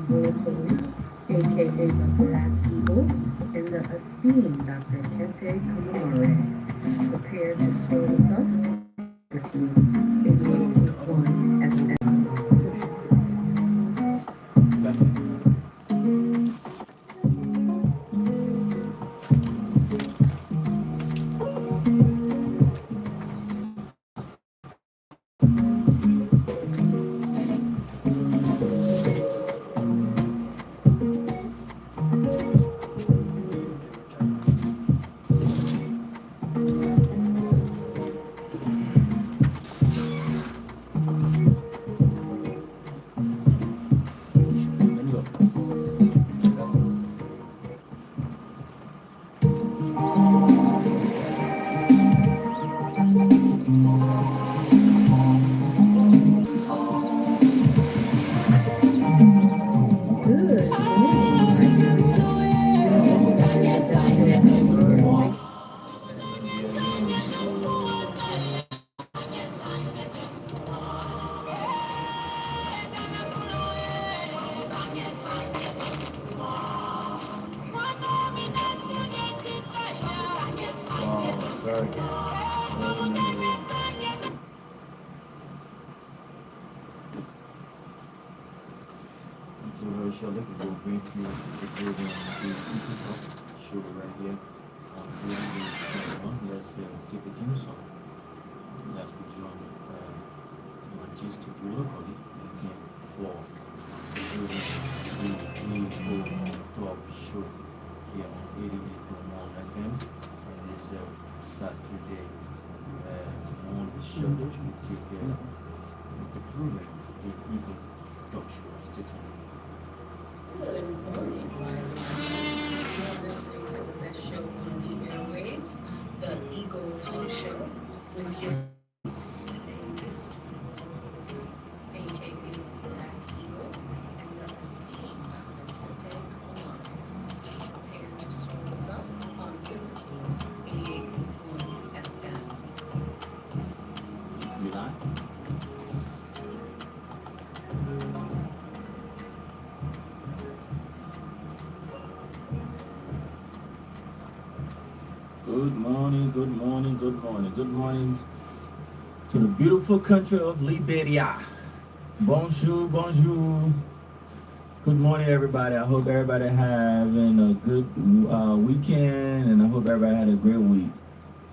Wolokolie, aka the Black Eagle, and the esteemed Dr. Kete Kumamare. Prepare to soar with us on Liberty 88.1 FM. Good morning, Liberia. You're listening to the best show on the airwaves. Wow, very good. So very shortly we will bring you the building show right here on Let's take a team song. Let's be joined Mengistu Wolokolie anything for the building we talk show here on 88.1 FM and this Saturday on the show we take the program the Eagle talk show station. Good morning, Liberia. You're listening to the best show on the airwaves, the Eagle Talk Show, with your Mengistu, aka the Black Eagle, and the esteemed Dr. Kete Kumamare. Prepare to soar with us on Liberty 88.1 FM. You like? Good morning, good morning, good morning, good morning to the beautiful country of Liberia. Bonjour, bonjour. Good morning, everybody. I hope everybody having a good weekend, and I hope everybody had a great week.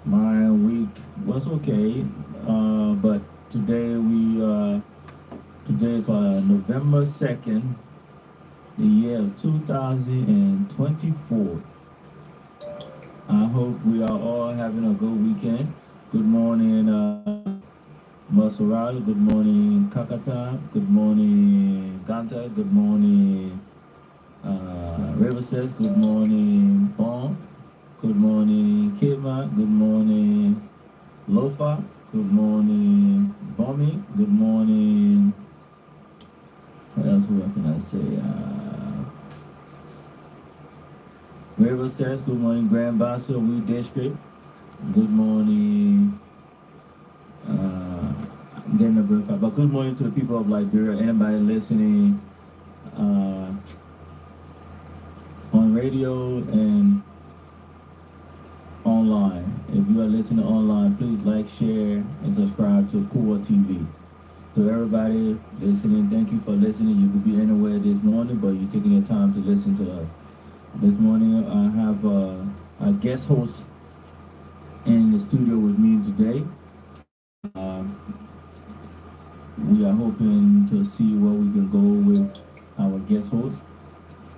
My week was okay, but today is November 2nd, the year of 2024. I hope we are all having a good weekend. Good morning, Maserati. Good morning, Kakata. Good morning, Ganta. Good morning, Riverside. Good morning, Bon. Good morning, Kidma. Good morning, Lofa. Good morning, Bommy. Good morning. What else? What can I say? River says, good morning, Grand Bassa, We District. Good morning. I'm getting a verified, but good morning to the people of Liberia. Anybody listening on radio and online. If you are listening online, please like, share, and subscribe to ku-wor TV. To everybody listening, thank you for listening. You could be anywhere this morning, but you're taking your time to listen to us. This morning I have a guest host in the studio with me today. We are hoping to see where we can go with our guest host.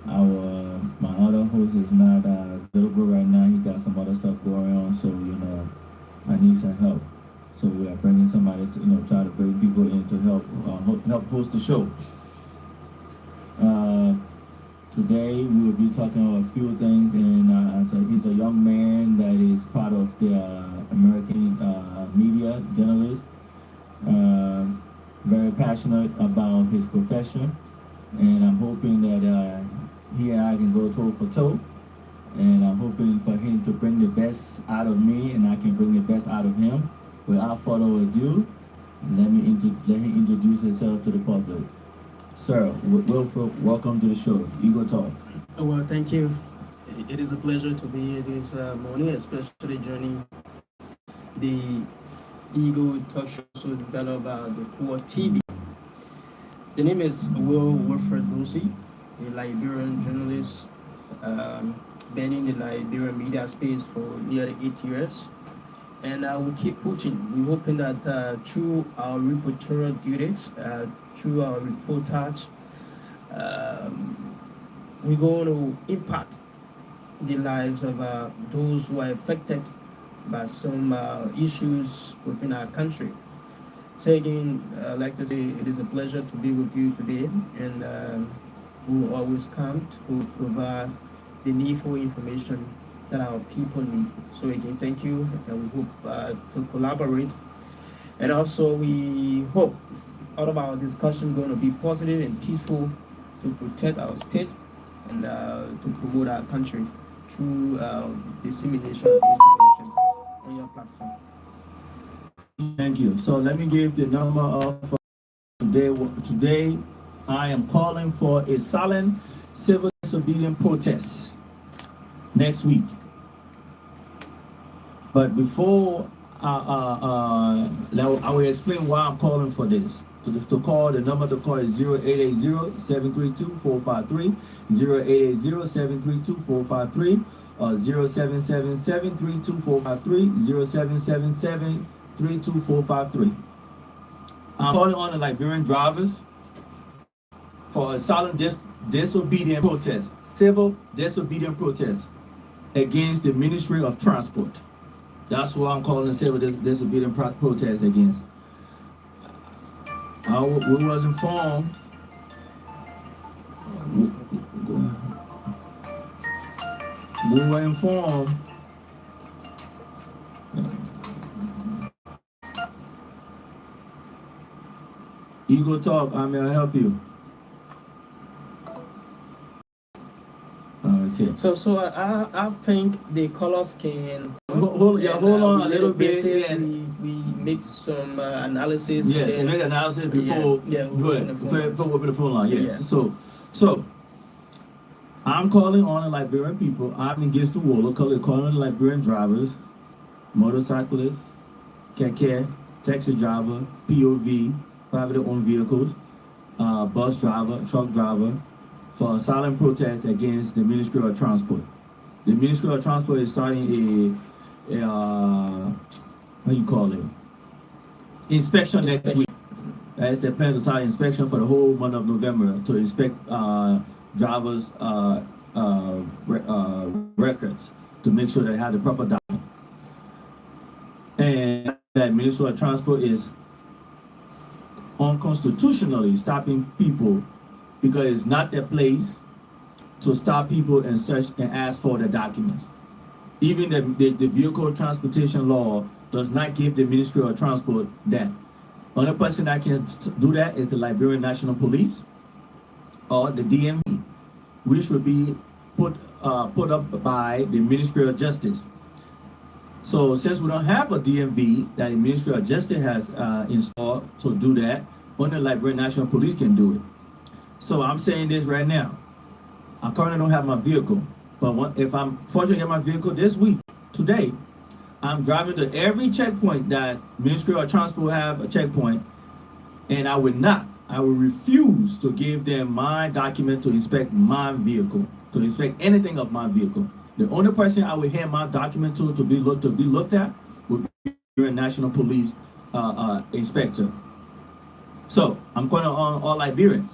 My other host is not available right now. He got some other stuff going on, so I need some help. So we are bringing somebody to try to bring people in to help host the show. Today we will be talking about a few things, and he's a young man that is part of the American media journalist, very passionate about his profession, and I'm hoping that he and I can go toe for toe, and I'm hoping for him to bring the best out of me, and I can bring the best out of him. Without further ado, let him introduce himself to the public. Sir, Wilfred, welcome to the show. Eagle Talk. Well, thank you. It is a pleasure to be here this morning, especially joining the Eagle Talk Show developed by the ku-wor TV. The name is Wil Wilfred Duosi, a Liberian journalist, been in the Liberian media space for nearly 8 years. And we keep pushing. We're hoping that through our reportorial duties, through our reportage, we're going to impact the lives of those who are affected by some issues within our country. So again, I'd like to say it is a pleasure to be with you today, and we will always come to provide the needful information that our people need. So again, thank you, and we hope to collaborate. And also, we hope all of our discussion going to be positive and peaceful to protect our state and to promote our country through dissemination of information on your platform. Thank you. So let me give the number of today. Today, I am calling for a silent civil disobedience protest next week. But before I will explain why I'm calling for this. To call, the number to call is 0880-732-453, 0880-732-453, or 0777-32453, 0777-32453. I'm calling on the Liberian drivers for a silent disobedient protest, civil disobedient protest against the Ministry of Transport. That's what I'm calling a civil disobedient protest against. We was informed. We were informed. Eagle Talk, I may help you. Okay. So I think the colors can hold on a little bit. We make some analysis. Yes, and make analysis before before the phone line. Yes. So I'm calling on the Liberian people. I'm Mengistu Wolokolie, calling on the Liberian drivers, motorcyclists, keke, taxi driver, POV, privately owned vehicles, bus driver, truck driver, for a silent protest against the Ministry of Transport. The Ministry of Transport is starting a what do you call it? Inspection next week. It's the plan to start inspection for the whole month of November to inspect drivers' records to make sure they have the proper document. And that Ministry of Transport is unconstitutionally stopping people because it's not their place to stop people and search and ask for the documents. Even the vehicle transportation law does not give the Ministry of Transport that. Only person that can do that is the Liberian National Police or the DMV, which would be put up by the Ministry of Justice. So since we don't have a DMV that the Ministry of Justice has installed to do that, only the Liberian National Police can do it. So I'm saying this right now. I currently don't have my vehicle, but if I'm fortunate to get my vehicle this week, today, I'm driving to every checkpoint that Ministry of Transport will have a checkpoint, and I will refuse to give them my document to inspect my vehicle, to inspect anything of my vehicle. The only person I will hand my document to be looked at will be the National Police inspector. So I'm calling on all Liberians.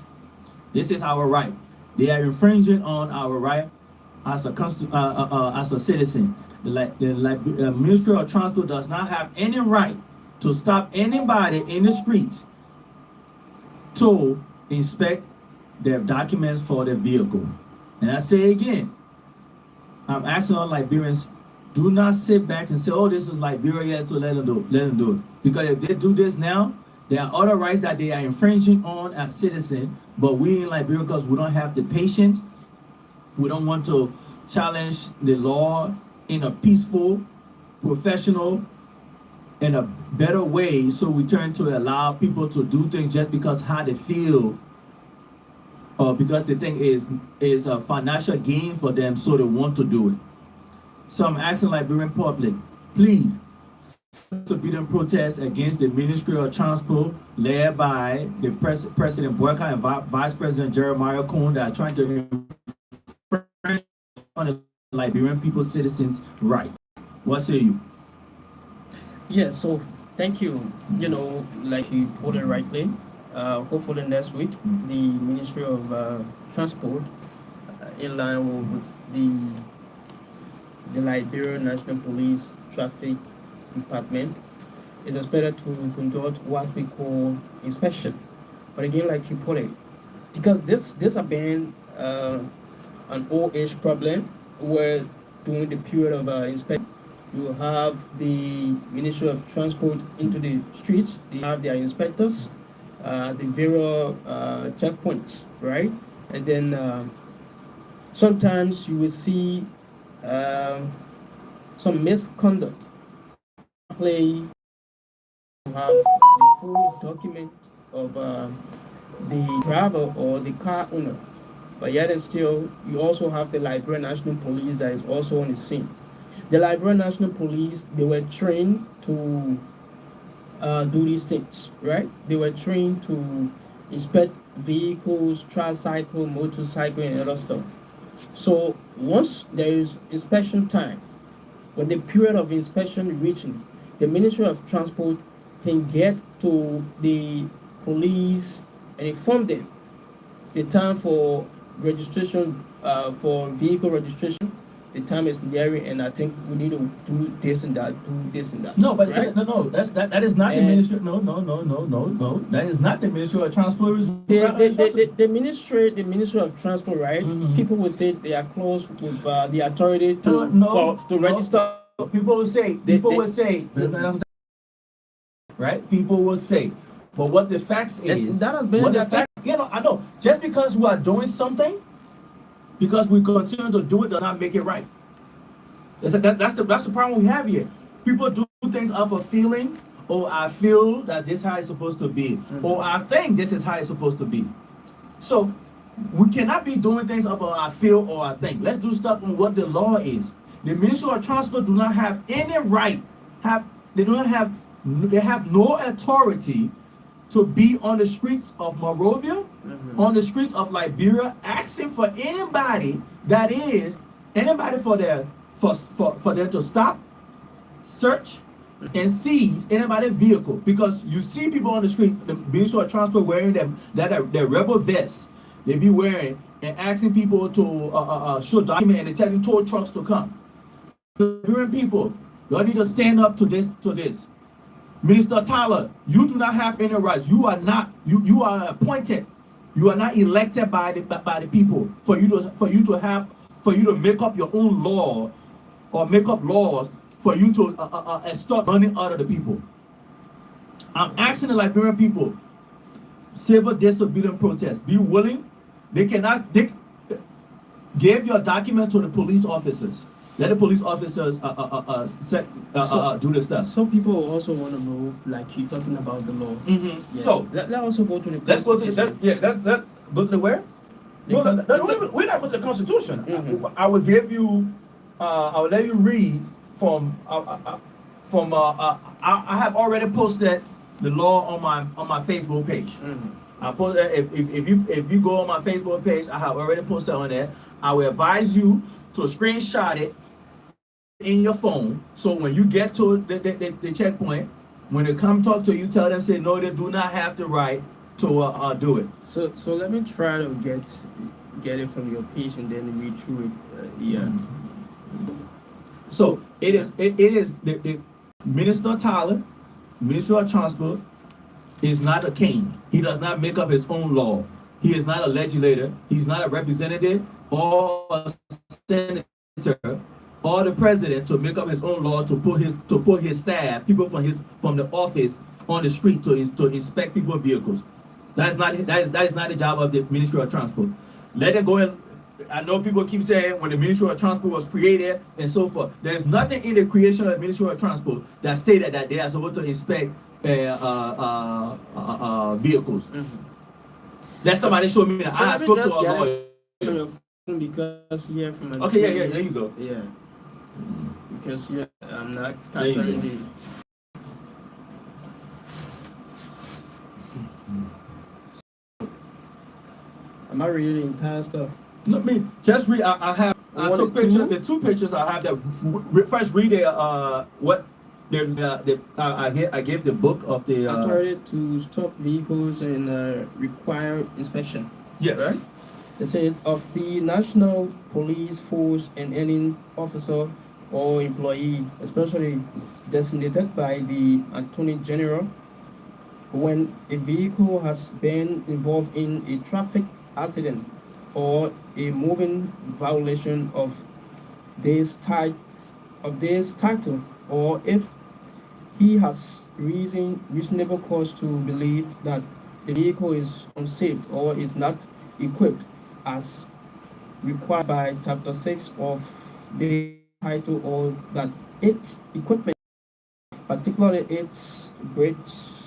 This is our right. They are infringing on our right as a citizen. The Ministry of Transport does not have any right to stop anybody in the streets to inspect their documents for their vehicle. And I say again, I'm asking all Liberians, do not sit back and say, oh, this is Liberia, so let them do it. Because if they do this now, there are other rights that they are infringing on as citizens, but we in Liberia, because we don't have the patience, we don't want to challenge the law in a peaceful, professional, in a better way, so we turn to allow people to do things just because how they feel because they think is a financial gain for them, so they want to do it. So I'm asking Liberian public, please, disobedient protest against the Ministry of Transport led by the President Boyka and Vice President Jeremiah Cohn that are trying to infringe on the Liberian people, citizens' right. What say you? Yeah, so thank you. You know, like you put it rightly, hopefully next week, the Ministry of Transport, in line with the Liberia National Police Traffic Department, is expected to conduct what we call inspection. But again, like you put it, because this has been an old age problem where during the period of inspection, you have the Ministry of Transport into the streets. They have their inspectors, the various checkpoints, right? And then sometimes you will see some misconduct. Play you have the full document of the driver or the car owner, but yet and still, you also have the Liberian National Police that is also on the scene. The Liberian National Police, they were trained to do these things, right? They were trained to inspect vehicles, tricycle, motorcycle, and other stuff. So once there is inspection time, when the period of inspection reaching, the Ministry of Transport can get to the police and inform them the time for registration, for vehicle registration. The time is nearing, and I think we need to do this and that, do this and that. No, but right? no, that is not the And- Ministry. No. That is not the Ministry of Transport. The Ministry of Transport, right? Mhm. People will say they are close with the authority to No, to register. People will say, right? People will say, but what the facts is, And that has been what the the fact, I know, just because we are doing something, because we continue to do it, does not make it right. That's the problem we have here. People do things off of feeling, or I feel that this is how it's supposed to be, or I think this is how it's supposed to be. So we cannot be doing things about I feel or I think. Let's do stuff on what the law is. The Ministry of Transport do not have any right. They have no authority to be on the streets of Monrovia, on the streets of Liberia, asking for anybody for them to stop, search, and seize anybody's vehicle. Because you see people on the street, the Ministry of Transport wearing them that rebel vests they be wearing, and asking people to show document, and they're telling tow trucks to come. Liberian people, you need to stand up to this. Minister Tyler, you do not have any rights. You are not. You are appointed. You are not elected by the people for you to make up your own law or make up laws for you to start running out of the people. I'm asking the Liberian people, civil disobedient protest. Be willing. They give your document to the police officers. Let the police officers do the stuff. Some people also want to know, like you're talking about the law. Mm-hmm. Yeah. So let also go to the let's go to Constitution. go to the where? No, we're not going to the Constitution. Mhm. I will give you. I will let you read from. I have already posted the law on my Facebook page. Mhm. I post if you go on my Facebook page, I have already posted on there. I will advise you to screenshot it in your phone, so when you get to the checkpoint, when they come talk to you, tell them, say no, they do not have the right to do it. So let me try to get it from your page and then read through it. So it is the Minister Tyler, Minister of Transport, is not a king. He does not make up his own law. He is not a legislator. He's not a representative or a senator or the president to make up his own law to put his staff, people from the office on the street to inspect people's vehicles. That is not the job of the Ministry of Transport. Let it go in. I know people keep saying when the Ministry of Transport was created and so forth. There's nothing in the creation of the Ministry of Transport that stated that they are supposed to inspect vehicles. Mhm. That somebody showed me that So I let me spoke to just a get lawyer. from your phone because yeah, from my Okay, phone, there you go. yeah, because yeah, I'm not There you capturing go. the. Am I reading the entire stuff? No, me just read. I One took and pictures. two? The two pictures I have that first read what I gave the book of the Authority to stop vehicles and require inspection. yes. Right? They said of the National Police Force and any officer or employee, especially designated by the Attorney General, when a vehicle has been involved in a traffic accident or a moving violation of this title, or if he has reasonable cause to believe that the vehicle is unsafe or is not equipped as required by Chapter 6 of the title, or that its equipment, particularly its brakes,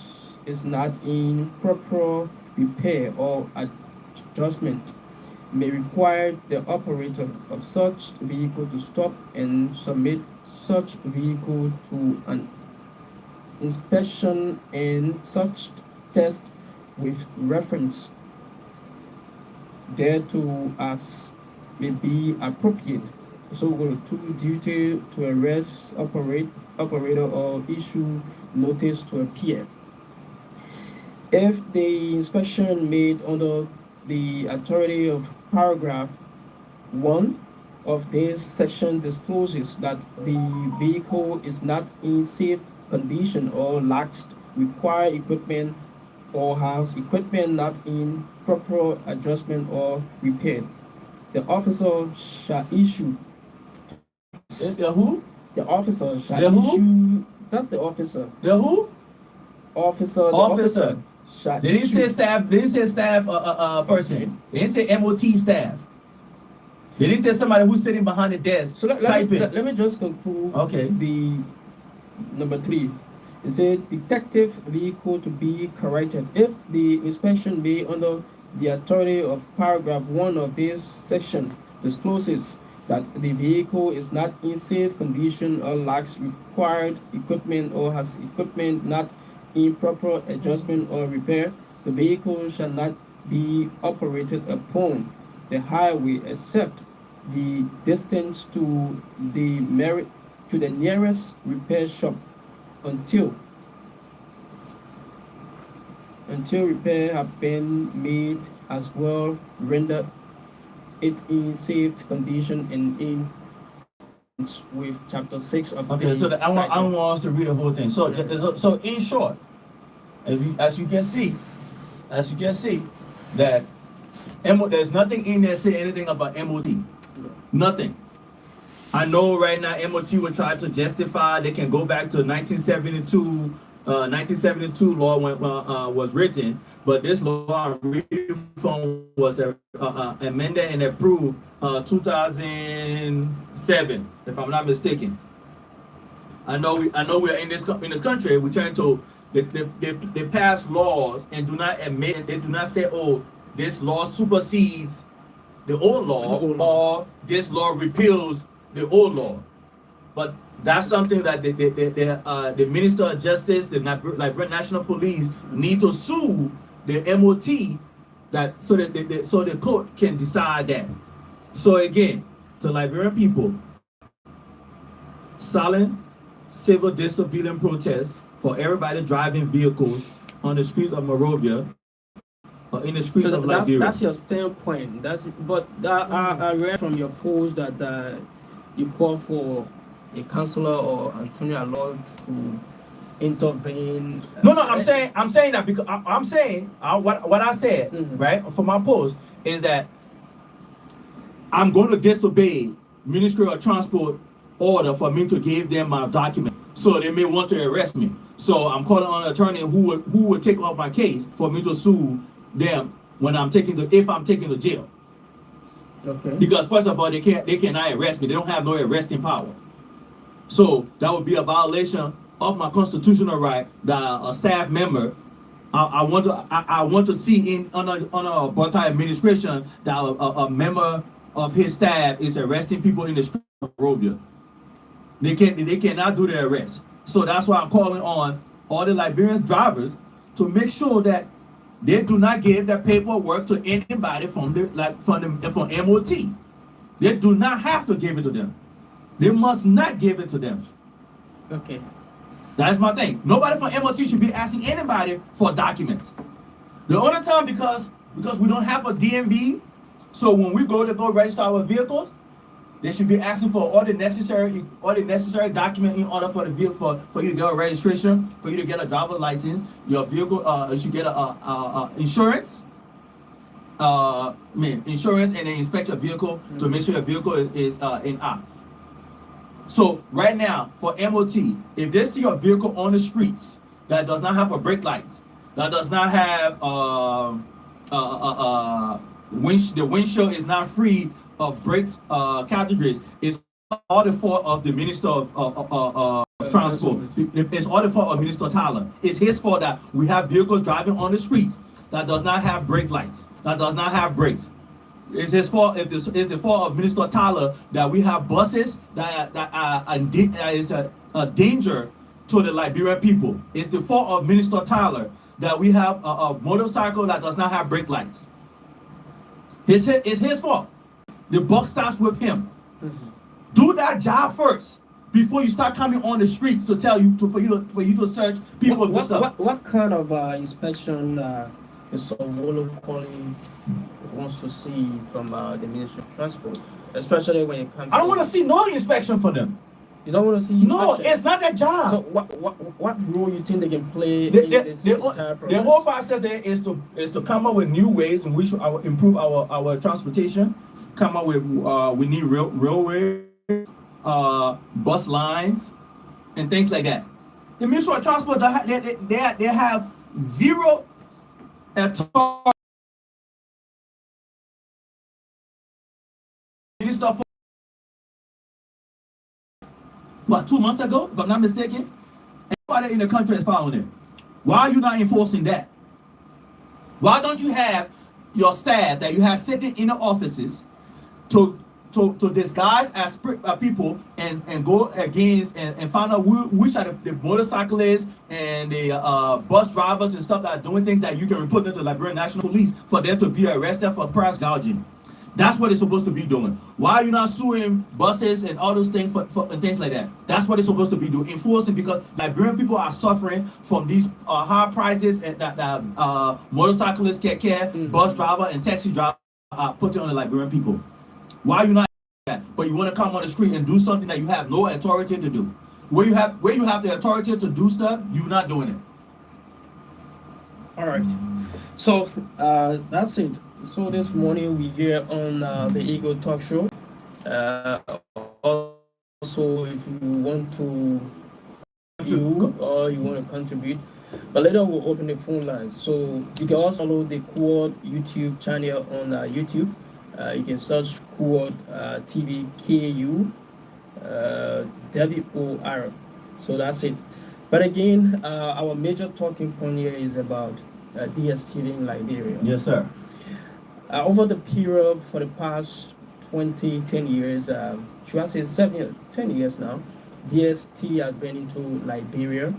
is not in proper repair or adjustment, may require the operator of such vehicle to stop and submit such vehicle to an inspection and such test with reference thereto as may be appropriate. So we go to duty to arrest operator or issue notice to appear. If the inspection made under the authority of paragraph 1 of this section discloses that the vehicle is not in safe condition or lacks required equipment or has equipment not in proper adjustment or repaired, the officer shall issue. The who? The officer shall The who? issue. That's the officer. The who? Officer. The Officer. officer shall They didn't issue. say staff. They didn't say staff person. Okay. They didn't say MOT staff. They didn't say somebody who's sitting behind the desk So typing. let me just conclude. Okay. The number 3. It said detective vehicle to be corrected if the inspection made under the authority of paragraph 1 of this section discloses that the vehicle is not in safe condition or lacks required equipment or has equipment not in proper adjustment or repair, the vehicle shall not be operated upon the highway except the distance to the nearest repair shop until repair have been made, as well render it in safe condition and in with chapter 6 of Okay, the so I want title. us to read the whole thing. So in short, as you can see, that there's nothing in there say anything about MOT. Nothing. I know right now MOT will try to justify. They can go back to 1972. 1972 law when was written, but this law I'm reading from was amended and approved 2007, if I'm not mistaken. I know we're in this country. We turn to they pass laws and do not admit. They do not say, oh, this law supersedes the old law, or this law repeals the old law. But that's something that the Minister of Justice, the Liberian National Police, need to sue the MOT so the court can decide that. So again, to Liberian people, silent civil disobedience protest for everybody driving vehicles on the streets of Monrovia or in the streets of Liberia. That's your standpoint. But I read from your post that you call for a counselor or Antonio Lord to intervene. No, I'm saying that because I'm saying what I said, right, for my post is that I'm going to disobey Ministry of Transport order for me to give them my document, so they may want to arrest me. So I'm calling on an attorney who would take off my case for me to sue them when if I'm taken to jail. Okay. Because first of all, they cannot arrest me. They don't have no arresting power. So that would be a violation of my constitutional right that a staff member I want to see in on a Botha administration that a member of his staff is arresting people in the street of Monrovia. They cannot do the arrest. So that's why I'm calling on all the Liberian drivers to make sure that they do not give their paperwork to anybody from MOT. They do not have to give it to them. They must not give it to them. Okay. That's my thing. Nobody from MOT should be asking anybody for documents. The only time because we don't have a DMV, so when we go register our vehicles, they should be asking for all the necessary document in order for the vehicle for you to get a registration, for you to get a driver's license. Your vehicle you should get a insurance. Insurance, and then inspect your vehicle to make sure your vehicle is in op. So right now for MOT, if they see a vehicle on the streets that does not have a brake lights, that does not have the windshield is not free of brakes cartridges, it's all the fault of the Minister of Transport. It's all the fault of Minister Tyler. It's his fault that we have vehicles driving on the streets that does not have brake lights, that does not have brakes. It's his fault. It's the fault of Minister Tyler that we have buses that is a danger to the Liberian people. It's the fault of Minister Tyler that we have a motorcycle that does not have brake lights. It's his fault. The buck stops with him. Mm-hmm. Do that job first before you start coming on the streets to tell you for you to search people. What kind of inspection Mr. Wolokolie wants to see from the Ministry of Transport, especially when it comes? I don't want to see no inspection for them. You don't want to see No, inspection? it's not their job. So what role you think they can play in this entire process? The whole process there is to come up with new ways in which improve our transportation. Come up with we need railway, bus lines, and things like that. The Ministry of Transport they have zero authority. What, 2 months ago, if I'm not mistaken? Everybody in the country is following it. Why are you not enforcing that? Why don't you have your staff that you have sitting in the offices to disguise as people and go against and find out which are the motorcyclists and the bus drivers and stuff that are doing things that you can report them to the Liberian National Police for them to be arrested for price gouging? That's what it's supposed to be doing. Why are you not suing buses and all those things for things like that? That's what it's supposed to be doing. Enforcing, because Liberian people are suffering from these high prices and that motorcyclists, bus driver and taxi driver are putting on the Liberian people. Why are you not doing that? But you want to come on the street and do something that you have no authority to do. Where you have the authority to do stuff, you're not doing it. All right. So that's it. So this morning we here on the Eagle Talk Show. Also, if you want to or you want to contribute, but later we'll open the phone lines. So you can also follow the ku-wor YouTube channel on YouTube. You can search ku-wor TV KUWOR. So that's it. But again, our major talking point here is about DSTV in Liberia. Yes, sir. Over the period for the past 10 years, should I say 10 years now, DST has been into Liberia,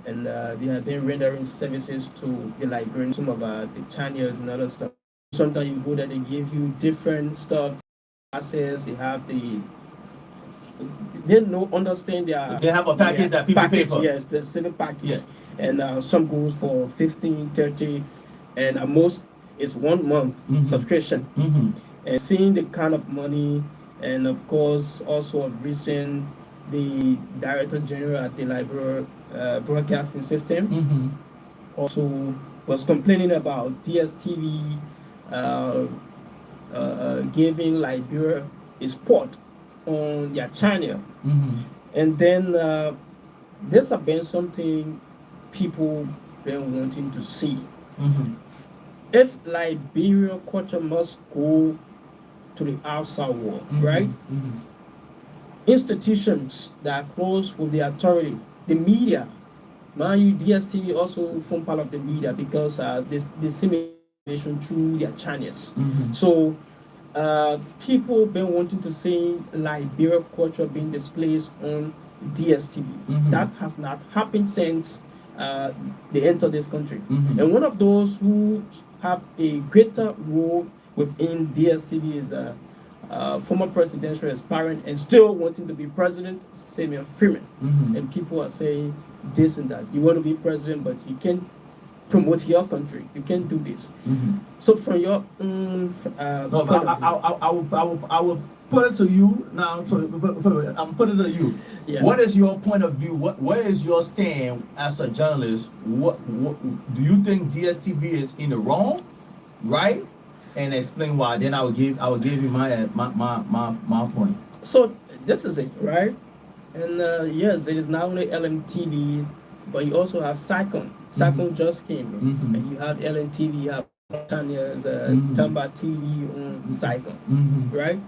and they have been rendering services to the Liberians, some of the channels and other stuff. Sometimes you go there, they give you different stuff, access, they don't understand They have a package that people pay for. Yes, specific package. Yeah. And some goes for 15, 30, and most is 1 month subscription. And seeing the kind of money, and of course also of recent, the Director General at the Liberia Broadcasting System also was complaining about DSTV giving Liberia a spot on their channel. And then this has been something people been wanting to see. If Liberia culture must go to the outside world, right? Institutions that are close with the authority, the media, Mind you, DSTV also form part of the media because they see information through their channels. So people been wanting to see Liberia culture being displayed on DSTV. That has not happened since they entered this country. And one of those who have a greater role within DSTV is former presidential aspirant and still wanting to be president, Samuel Freeman. And people are saying this and that. You want to be president, but you can't promote your country. You can't do this. So from your no, but I will put it to you now. I'm putting it to you. Yeah. What is your point of view? What is your stand as a journalist? What do you think DSTV is in the wrong, right? And explain why. Then I will give you my point. So this is it, right? And yes, it is not only LMTV, but you also have Cycon. Cycon just came in, and you have LMTV, you have channels, Tamba TV on Cycon, right?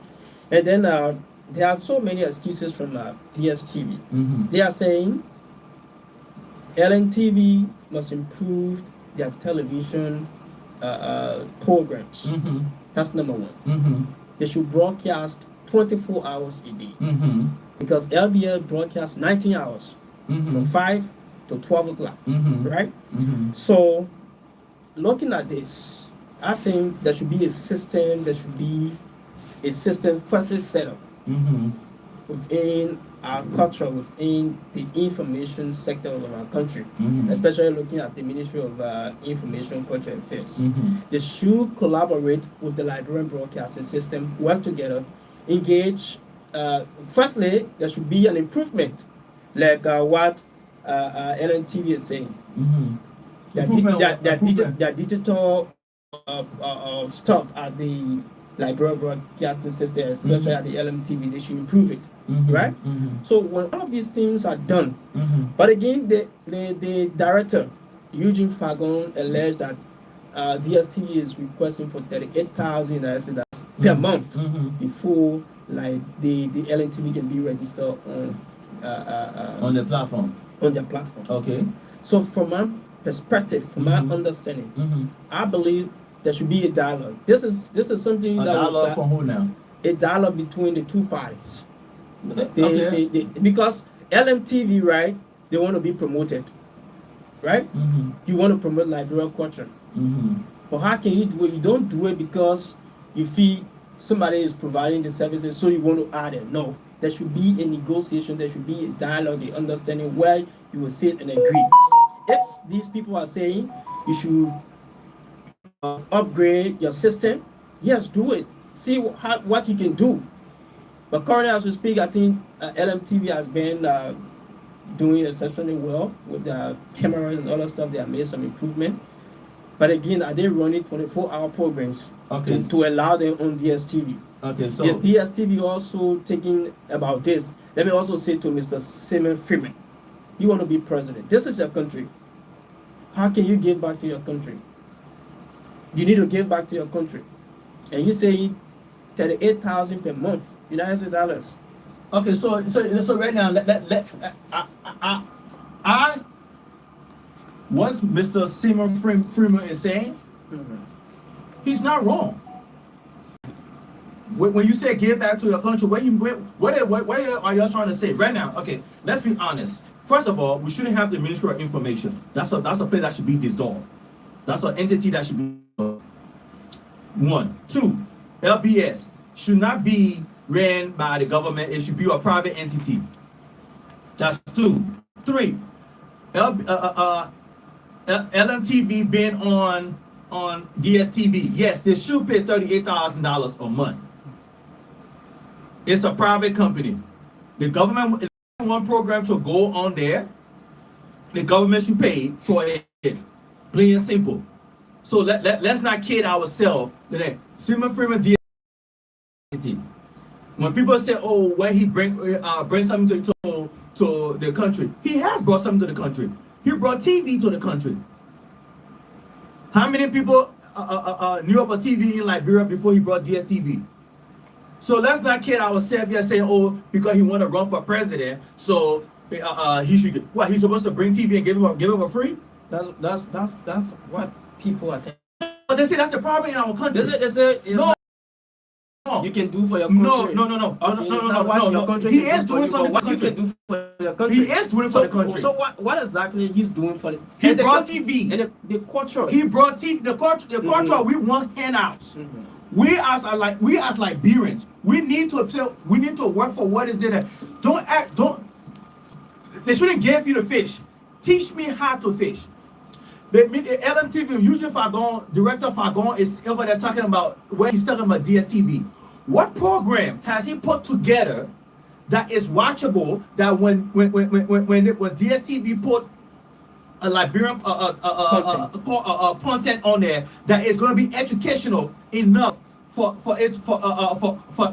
And then there are so many excuses from DSTV. They are saying LMTV must improve their television programs. That's number one. They should broadcast 24 hours a day because LBL broadcasts 19 hours from 5 to 12 o'clock, right? So looking at this, I think there should be a system. There should be a system firstly set up within our culture, within the information sector of our country, especially looking at the Ministry of Information Culture Affairs. They should collaborate with the Liberian broadcasting system, work together, engage. Firstly, there should be an improvement, like what LNTV is saying. Their digital stuff at the Liberian broadcasting system, especially at the LMTV, they should improve it, right? So when all of these things are done, but again, the director, Eugene Fagon, alleged that DSTV is requesting for $38,000 per month before like the LMTV can be registered on the platform. On their platform. Okay. So from my perspective, from my understanding, I believe there should be a dialogue. This is something a dialogue from who now? A dialogue between the two parties. Okay. Because LMTV, right? They want to be promoted, right? You want to promote Liberian culture, but how can you do it? You don't do it because you feel somebody is providing the services, so you want to add it. No, there should be a negotiation. There should be a dialogue, a understanding where you will sit and agree. If these people are saying you should upgrade your system, yes, do it. See what you can do. But currently, as we speak, I think LMTV has been doing exceptionally well with the cameras and all that stuff. They have made some improvement. But again, are they running 24-hour programs to allow them on DSTV? Okay, so yes, DSTV also thinking about this. Let me also say to Mr. Samuel Freeman, you want to be president. This is your country. How can you give back to your country? You need to give back to your country. And you say $38,000 per month, United States dollars. Okay, so right now, what Mr. Samuel Freeman is saying, he's not wrong. When you say give back to your country, what are y'all trying to say right now? Okay, let's be honest. First of all, we shouldn't have the Ministry of Information. That's a place that should be dissolved. That's an entity that should be dissolved. 1, 2, LBS should not be ran by the government. It should be a private entity. That's 2. 3, LMTV been on DSTV. Yes, they should pay $38,000 a month. It's a private company. The government one program to go on there. The government should pay for it. Plain and simple. So let's not kid ourselves. Simon Freeman DSTV. When people say, "Oh, where he bring something to the country," he has brought something to the country. He brought TV to the country. How many people knew about TV in Liberia before he brought DSTV? So let's not kid ourselves here saying, "Oh, because he want to run for president, so he should get, what, he's supposed to bring TV and give it for free? That's what people are thinking. But they say that's the problem in our country. They say No. you can do for your country. No. Your country He can is do doing for you, something but for what the you can country. do for your country. He is doing for the country. So what exactly he's doing for the? He and the brought co- TV. and the culture. He brought TV. The culture. We want handouts. Mhm. We as Liberians, we need to work for what is it. They shouldn't give you the fish. Teach me how to fish. The LMTV, usually Director Fagon is over there talking about where he's talking about DSTV. What program has he put together that is watchable, that when DSTV put a Liberian content on there, that is going to be educational enough for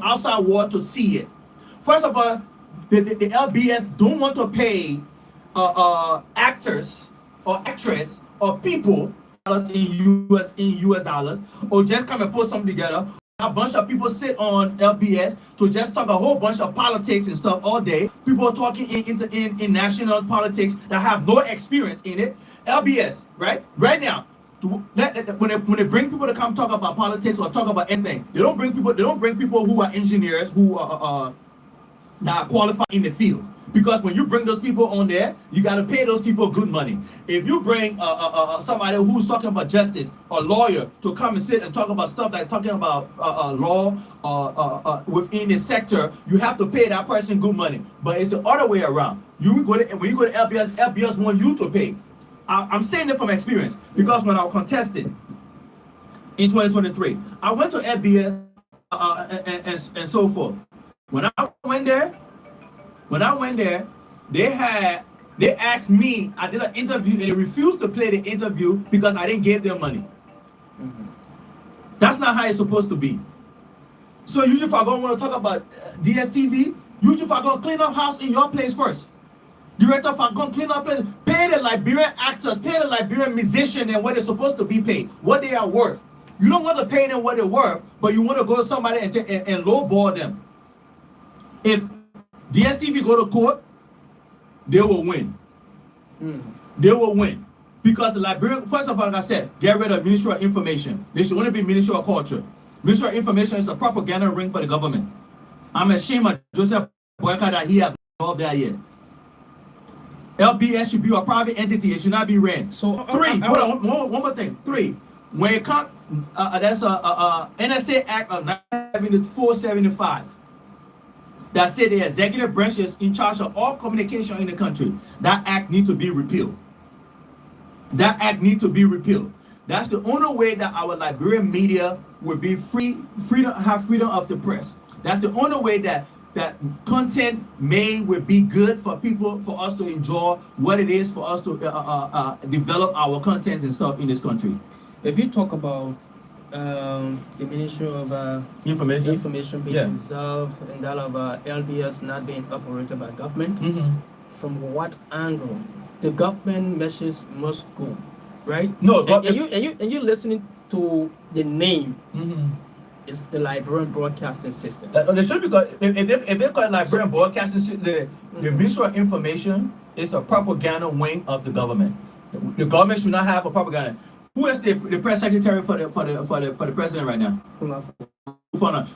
outside world to see it? First of all, the LBS don't want to pay actors or actresses or people in US dollars, or just come and put something together. A bunch of people sit on LBS to just talk a whole bunch of politics and stuff all day. People talking in national politics that have no experience in it. LBS, right now, when they bring people to come talk about politics or talk about anything, they don't bring people who are engineers, who are not qualified in the field. Because when you bring those people on there, you got to pay those people good money. If you bring somebody who's talking about justice, a lawyer, to come and sit and talk about stuff that's talking about law within the sector, you have to pay that person good money. But it's the other way around. When you go to LBS want you to pay. I'm saying it from experience, because when I contested in 2023, I went to LBS and so forth. When I went there, they asked me, I did an interview, and they refused to play the interview because I didn't give them money. Mhm. That's not how it's supposed to be. So usually if I don't want to talk about DSTV, usually if I go clean up house in your place first. Director, if I go clean up place, pay the Liberian actors, pay the Liberian musician and what they're supposed to be paid, what they are worth. You don't want to pay them what they're worth, but you want to go to somebody and lowball them. If DSTV go to court, they will win. They will win. Because the Liberian, first of all, like I said, get rid of Ministry of Information. They should only be Ministry of Culture. Ministry of Information is a propaganda ring for the government. I'm ashamed of Joseph Boyka that he has involved there yet. LBS should be a private entity. It should not be ran. So one more thing. 3, when it comes, that's a NSA Act of 1974-75 that said the executive branch is in charge of all communication in the country. That act needs to be repealed. That act needs to be repealed. That's the only way that our Liberian media will be have freedom of the press. That's the only way that content made will be good for people, for us to enjoy what it is for us to develop our content and stuff in this country. If you talk about the Ministry of Information being dissolved and that of LBS not being operated by government, from what angle the government measures must go, right? No, and you listening to the name. It's the Liberian Broadcasting System. They should, because if they call it Liberian Broadcasting System, the Ministry of Information is a propaganda wing of the government. The government should not have a propaganda. Who is the press secretary for the president right now?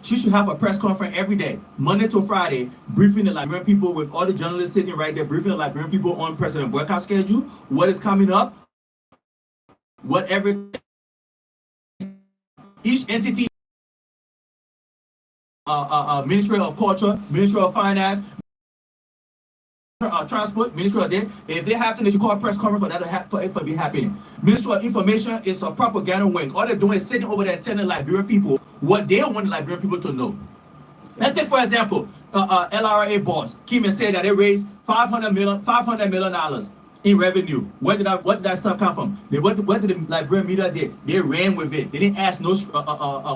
She should have a press conference every day, Monday to Friday, briefing the Liberian people, with all the journalists sitting right there, briefing the Liberian people on President Boyka's schedule, what is coming up, whatever each entity. Ministry of Culture, Ministry of Finance, Transport, Ministry of this. If they have to, they should call a press conference for that for it to be happening. Ministry of Information is a propaganda wing. All they're doing is sitting over there telling Liberian people what they want the Liberian people to know. Let's take, for example, LRA boss came and said that they raised $500 million in revenue. Where did that stuff come from? What did the Liberian media did? They ran with it. They didn't ask no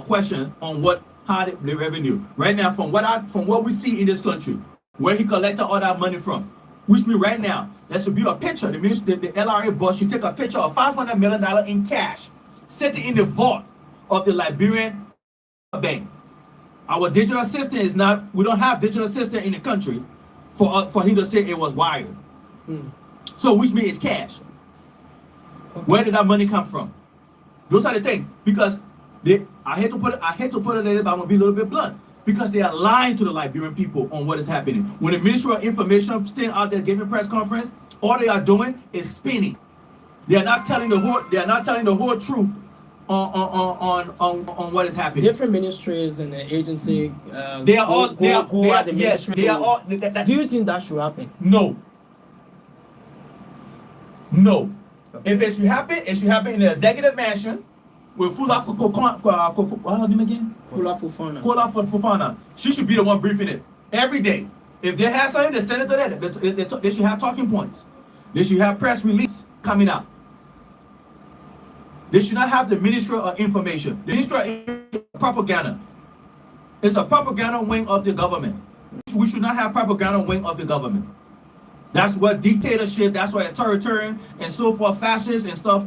question on how the revenue. Right now, from what we see in this country, where he collected all that money from, which means right now, there should be a picture. The LRA boss should take a picture of $500 million in cash, sitting in the vault of the Liberian bank. Our digital assistant is not, we don't have digital assistant in the country. for him to say it was wired. So which means it's cash. Where did that money come from? Those are the things. Because I hate to put it like this, but I'm gonna be a little bit blunt. Because they are lying to the Liberian people on what is happening. When the Ministry of Information stand out there giving a press conference, all they are doing is spinning. They are not telling the whole truth on what is happening. Different ministries and the agency. They are all. They are all. Do you think that should happen? No. No. Okay. If it should happen in the executive mansion with Fula Fufana. She should be the one briefing it every day. If they have something, they send it to them. They should have talking points. They should have press release coming out. They should not have the Ministry of Information. The Ministry of Propaganda. It's a propaganda wing of the government. We should not have propaganda wing of the government. That's what dictatorship, that's what authoritarian and so forth, fascists and stuff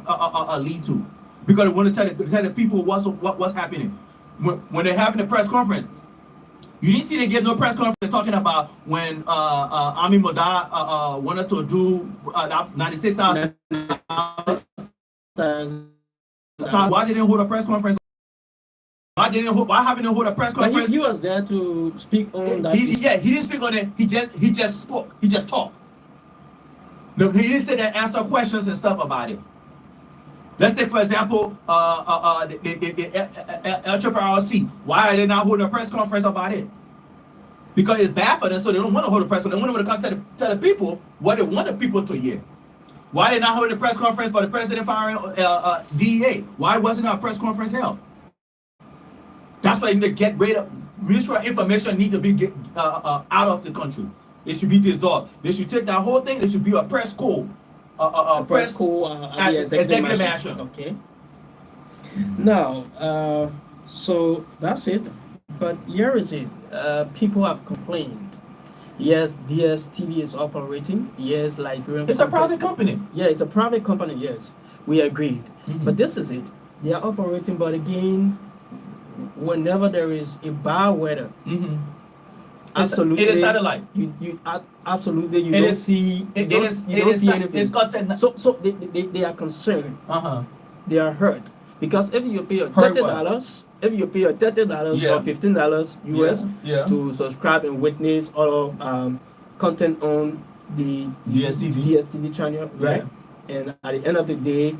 lead to. Because they want to tell the people what's happening. When they're having a press conference, you didn't see they give no press conference talking about when Ami Moda wanted to do 96,000. Why didn't they hold a press conference? Why haven't they hold a press conference? But he was there to speak on that. He didn't speak on it. He just spoke. He just talked. No, he didn't sit there and answer questions and stuff about it. Let's take, for example, the LRRC. Why are they not holding a press conference about it? Because it's bad for them, so they don't want to hold a press conference. They want to come tell the people what they want the people to hear. Why they not holding a press conference for the president firing DEA? Why wasn't a press conference held? That's why they need to get rid of Ministry of Information. Need to be out of the country. It should be dissolved. They should take that whole thing. There should be a press code. Press code at the executive mansion. Okay. Now, so that's it. But here is it. People have complained. Yes, DSTV is operating. Yes, Liberian. It's a private company. Yeah, it's a private company. Yes, we agreed. But this is it. They are operating, but again, whenever there is a bad weather, absolutely, it is satellite. You absolutely you don't see anything. It's content. So they are concerned. They are hurt because if you pay $30, if you pay $30 or $15 US to subscribe and witness all content on the DSTV channel, right? And at the end of the day,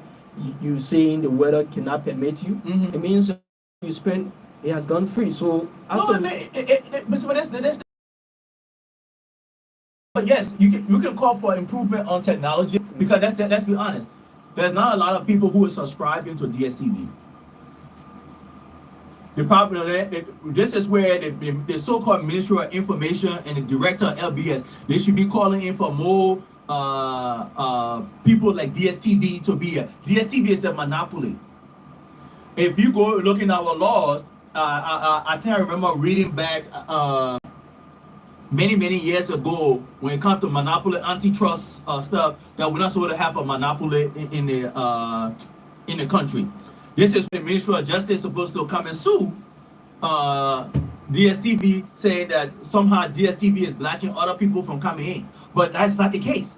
you saying the weather cannot permit you. It means you spend. It has gone free. So but yes, you can call for improvement on technology because let's be honest. There's not a lot of people who are subscribing to DSTV. The problem, this is where the so-called Ministry of Information and the director of LBS, they should be calling in for more people like DSTV to be here. DSTV is the monopoly. If you go looking at our laws, I think I remember reading back many years ago when it comes to monopoly antitrust stuff that we're not supposed to have a monopoly in the country. This is the Ministry of Justice is supposed to come and sue DSTV, saying that somehow DSTV is blocking other people from coming in. But that's not the case.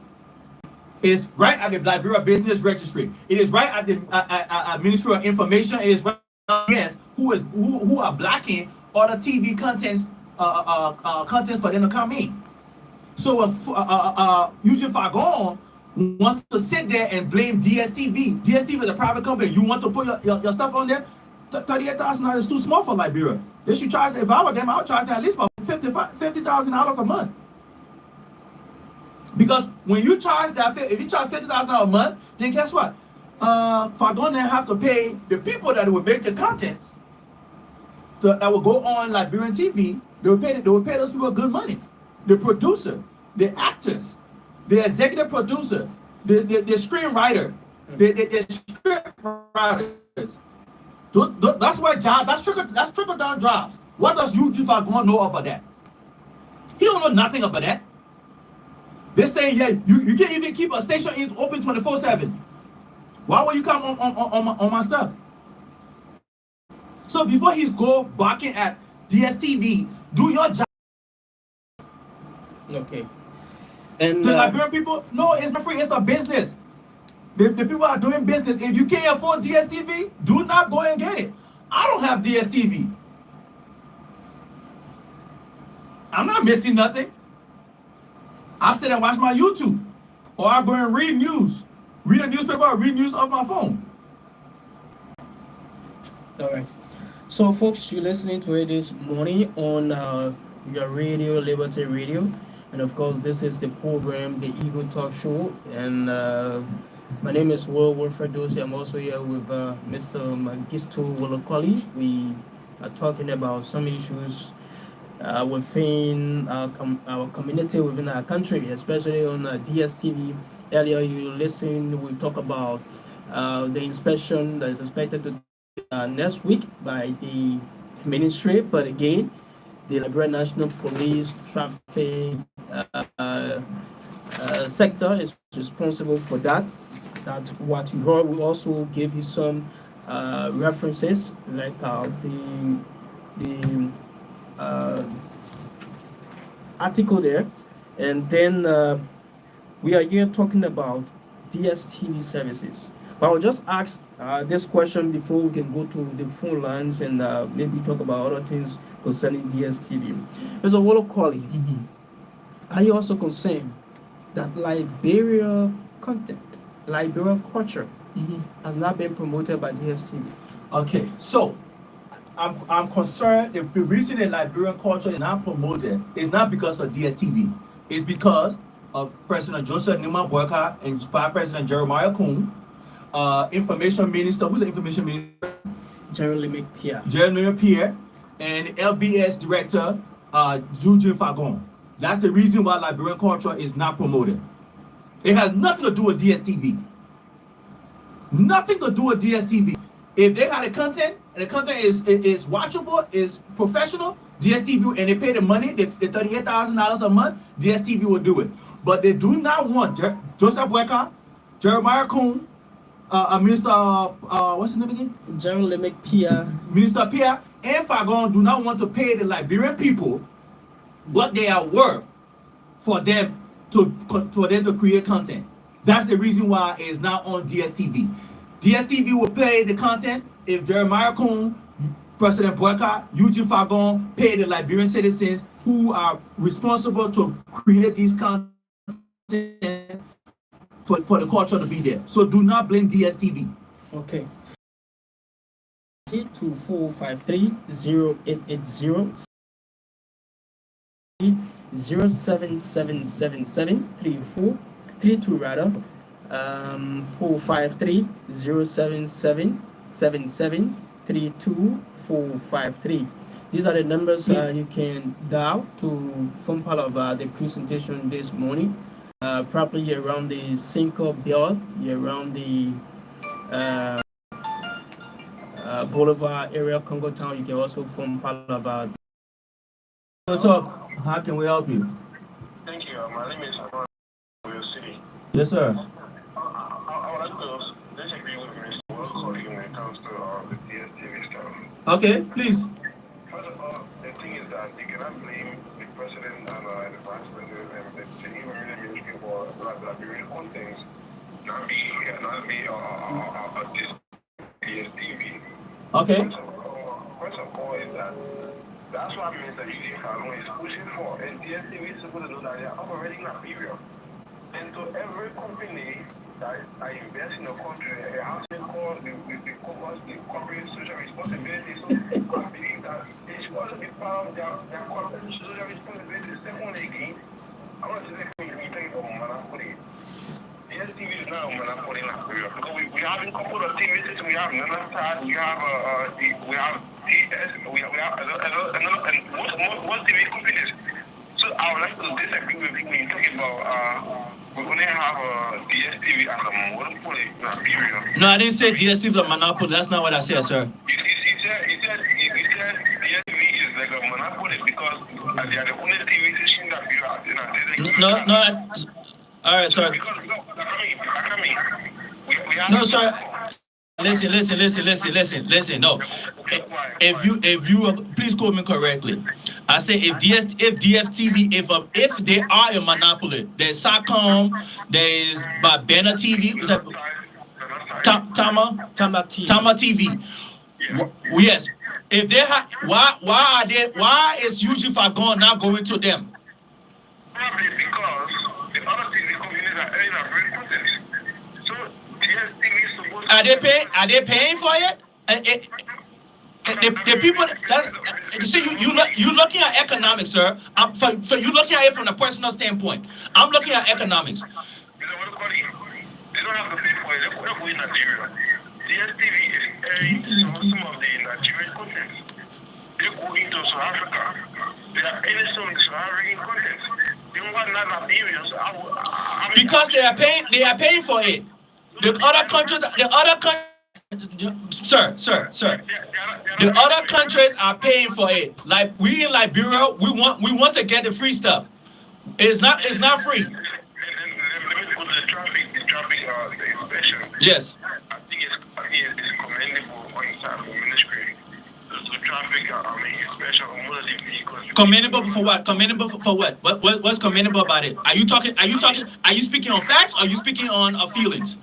It's right at the Liberia Business Registry. It is right at the Ministry of Information. It is right who are blocking other TV contents for them to come in. So if Eugene Fagon wants to sit there and blame DSTV. DSTV is a private company. You want to put your stuff on there? $38,000 is too small for Liberia. They should charge, if I were them, I would charge them at least about $50,000 a month. Because when you charge that, if you charge $50,000 a month, then guess what? Fagon then have to pay the people that will make the contents that will go on Liberian TV. They will pay those people good money. The producer, the actors, the executive producer, the screenwriter, the script writers. That's where job. That's trickle down jobs. What does Eugene Fagon know about that? He don't know nothing about that. They're saying, yeah, you can't even keep a station open 24/7. Why will you come on my stuff? So before he's go barking at DSTV, do your job. Okay. And To Liberian people, no, it's not free. It's a business. The people are doing business. If you can't afford DSTV, do not go and get it. I don't have DSTV. I'm not missing nothing. I sit and watch my YouTube, or I go and read news, read a newspaper, or read news off my phone. all right. So, folks, you're listening to it this morning on your radio, Liberty Radio. And of course, this is the program, the Eagle Talk Show. And my name is Wil Wilfred Duosi. I'm also here with Mr. Mengistu Wolokolie. We are talking about some issues within our community, within our country, especially on DSTV. Earlier, you listened, we talk about the inspection that is expected to next week by the ministry, but again, the Liberia National Police traffic sector is responsible for that. That's what you heard. We also gave you some references, like the article there, and then we are here talking about DSTV services. But I'll just ask this question before we can go to the phone lines and maybe talk about other things concerning DSTV. Mr. Wolokolie, are you also concerned that Liberia content, Liberia culture, has not been promoted by DSTV? Okay, so I'm concerned the reason that Liberian culture is not promoted is not because of DSTV. It's because of President Joseph Newman Boycott and Vice President Jeremiah Kuhn, Information Minister, who's the Information Minister? Jeremy McPierre. Jeremy McPierre, and LBS Director Eugene Fagon. That's the reason why Liberian culture is not promoted. It has nothing to do with DSTV. Nothing to do with DSTV. If they got the content, and the content is watchable, is professional, DSTV, and they pay the money, the $38,000 a month, DSTV will do it. But they do not want Joseph Boycott, Jeremiah Kuhn, Minister, what's his name again? Jeremy McPierre. Minister Pierre and Fagon do not want to pay the Liberian people what they are worth for them to create content. That's the reason why it's not on DSTV. DSTV will play the content if Jeremiah Kuhn, President Boycott, Eugene Fagon pay the Liberian citizens who are responsible to create these content for the culture to be there. So do not blame DSTV. Okay. 2453-0880 07777 rather 453-07777 These are the numbers you can dial to form part of the presentation this morning. Probably around the Cinco Bell, around the Boulevard area, Congo Town. You can also form part of Talk. How can we help you? Thank you. My name is Will City. Yes, sir. I would like to disagree with Mr. Wolokolie when it comes to the DSTV stuff. Okay, please. First of all, the thing is that you cannot blame the president and the vice president and the even ministry for Liberian own things, not be DSTV. Okay. First of all, is that that's what Mr. Eugene Fagon is pushing for, and DSTV is supposed to know that they are operating in Liberia. And to every company that invest in the country, it has been called the corporate social responsibility. So I believe that it's supposed to be part of their corporate social responsibility. Secondly, again, I want to say we take about monopoly. DSTV is not a monopoly in Liberia because we have a couple of TV stations. We have Nanosat, we have DS, we have most TV companies. So I would like to disagree with you when you talk about we only have DSTV as a monopoly in Liberia. No, I didn't say DSTV is a monopoly. That's not what I said, sir. You said DSTV is like a monopoly because they are the only TV station that you have. No. All right, sir. Because, we have No, sir. Listen. No, if you please quote me correctly. I say if DSTV, if they are a monopoly, there's SATCOM, there's Banner TV, was that Tama Tama TV. TV? Yes. If they have, why are they? Why is usually for going not going to them? Probably because the other TV companies are earning a great content. So DSTV is supposed to. Are they paying for it? The people that you see you looking at economics, sir. For you looking at it from a personal standpoint. I'm looking at economics. You know Wolokolie, they don't have to pay for it. They're going to Nigeria. DSTV is airing some of the Nigerian content. They go into South Africa. They are airing some South African content. They don't want Nigerians. Because they are paying for it. The other countries, sir. The other countries are paying for it. Like we in Liberia, we want to get the free stuff. It's not free. And let me go to the traffic inspection. Yes. I think it's commendable on inside the ministry. The traffic inspection on one of the vehicles. Commendable for what? Commendable for what? What's commendable about it? Are you speaking on facts or are you speaking on feelings?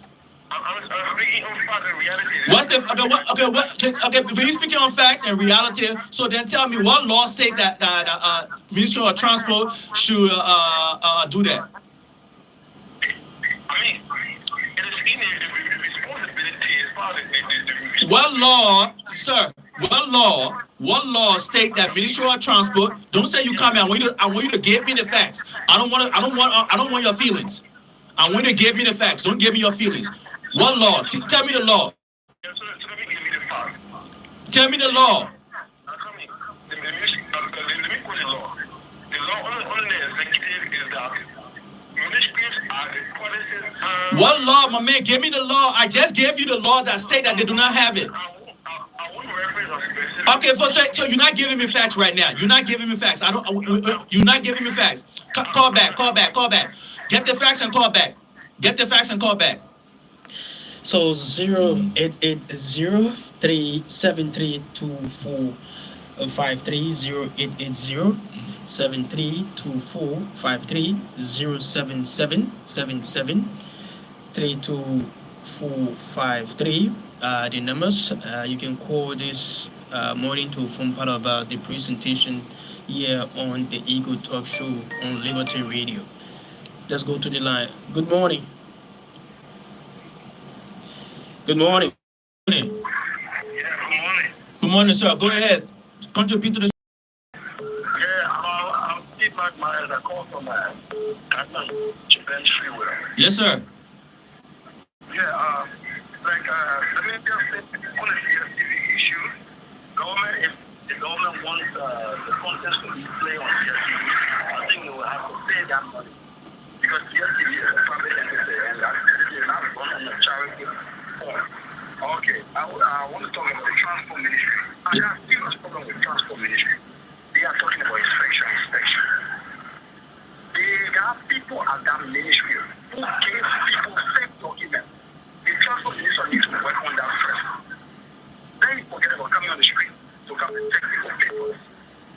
I'm speaking on facts and reality. What's the okay? If you're speaking on facts and reality, so then tell me what law state that Ministry of Transport should do that? I mean, it is in the responsibility as far as the What law, sir? What law state that Ministry of Transport? Don't say you come here. I want you to give me the facts. I don't want your feelings. I want you to give me the facts. Don't give me your feelings. What law? Tell me the law. So let me give you the fact. Tell me the law. Let me quote the law. The law on the executive is that ministries are the policies. What law, my man? Give me the law. I just gave you the law that state that they do not have it. I won't reference a specific. Okay, so you're not giving me facts right now. You're not giving me facts. You're not giving me facts. Call back. Get the facts and call back. So 0880-373-2453, 0880-73-2453, the numbers. You can call this morning to form part of the presentation here on the Eagle Talk Show on Liberty Radio. Let's go to the line. Good morning. Good morning. Yeah, good morning. Good morning, sir. Go ahead. Contribute to the. Yeah, I'm Steve McMahon. I call from Catman, Japan's freeway. Yes, sir. Yeah, let me just say, on the CSTV issue, if the government wants the content to be played on CSTV, I think they will have to pay that money. Because CSTV is a public entity and that entity is not run on a charity form. Okay, I want to talk about the transport ministry. I have a serious problem with transport ministry. They are talking about inspection. They have people at that ministry who gave people fake documents. The transport minister needs to work on that first. Then you forget about coming on the street to come and take people papers.